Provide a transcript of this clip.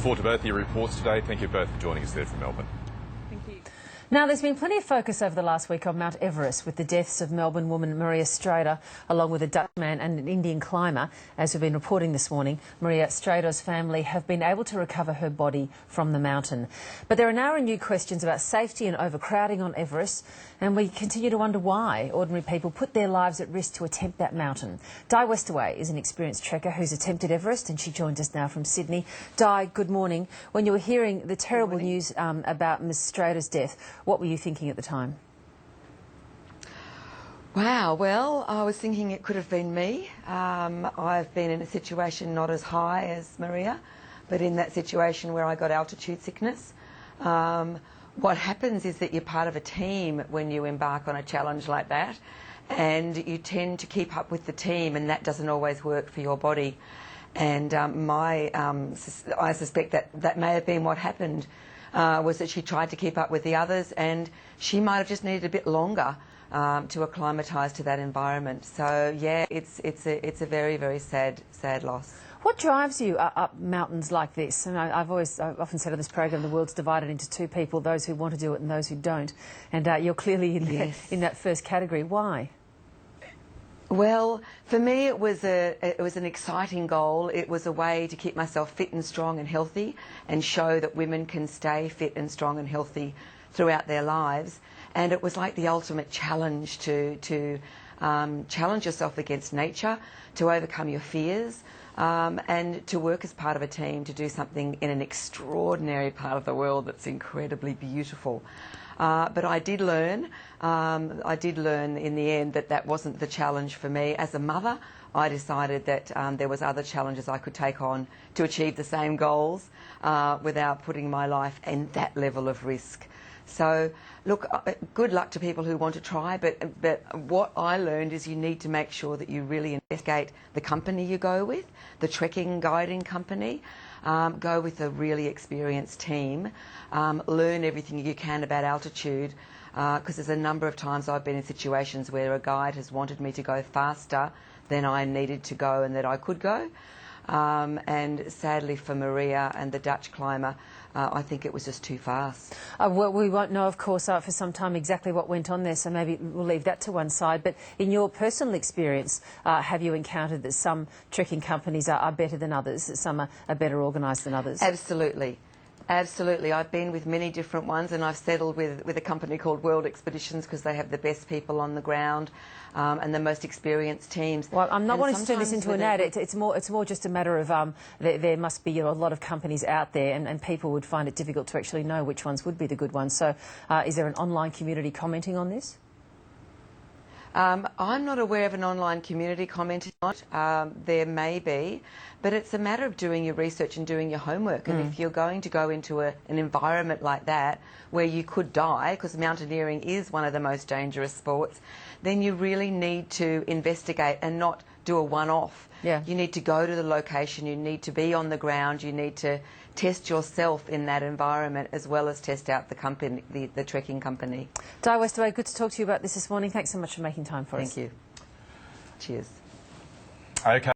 Forward to both of your reports today. Thank you both for joining us there from Melbourne. Thank you. Now, there's been plenty of focus over the last week on Mt Everest with the deaths of Melbourne woman Maria Strader, along with a Dutch man and an Indian climber. As we've been reporting this morning, Maria Strader's family have been able to recover her body from the mountain. But there are now renewed questions about safety and overcrowding on Everest, and we continue to wonder why ordinary people put their lives at risk to attempt that mountain. Di Westaway is an experienced trekker who's attempted Everest, and she joins us now from Sydney. Di, good morning. When you were hearing the terrible news about Ms Strader's death, what were you thinking at the time? Wow, well, I was thinking it could have been me. I've been in a situation not as high as Maria, but in that situation where I got altitude sickness. What happens is that you're part of a team when you embark on a challenge like that, and you tend to keep up with the team, and that doesn't always work for your body. And I suspect that may have been what happened. Was that she tried to keep up with the others, and she might have just needed a bit longer to acclimatise to that environment. So yeah, it's a very, very sad loss. What drives you up mountains like this? And I've often said on this program, the world's divided into two people: those who want to do it and those who don't. And you're clearly in that first category. Why? Well, for me it was an exciting goal. It was a way to keep myself fit and strong and healthy, and show that women can stay fit and strong and healthy throughout their lives. And it was like the ultimate challenge to challenge yourself against nature, to overcome your fears, and to work as part of a team to do something in an extraordinary part of the world that's incredibly beautiful. But I did learn in the end that wasn't the challenge for me. As a mother, I decided that there was other challenges I could take on to achieve the same goals without putting my life in that level of risk. So, look, good luck to people who want to try, but what I learned is you need to make sure that you really investigate the company you go with, the trekking guiding company. Go with a really experienced team, learn everything you can about altitude, because there's a number of times I've been in situations where a guide has wanted me to go faster than I needed to go and that I could go. And sadly for Maria and the Dutch climber, I think it was just too fast. Well, we won't know, of course, for some time exactly what went on there, so maybe we'll leave that to one side. But in your personal experience, have you encountered that some trekking companies are better than others, that some are better organised than others? Absolutely. Absolutely. I've been with many different ones, and I've settled with a company called World Expeditions because they have the best people on the ground and the most experienced teams. Well, I'm not wanting to turn this into an ad. It's more just a matter of there must be a lot of companies out there, and people would find it difficult to actually know which ones would be the good ones. So is there an online community commenting on this? I'm not aware of an online community commenting on it. There may be, but it's a matter of doing your research and doing your homework. And if you're going to go into an environment like that where you could die, because mountaineering is one of the most dangerous sports, then you really need to investigate and not do a one-off. Yeah. You need to go to the location, you need to be on the ground, you need to test yourself in that environment as well as test out the company, the trekking company. Di Westaway, good to talk to you about this morning. Thanks so much for making time for us. Thank you. Cheers. Okay.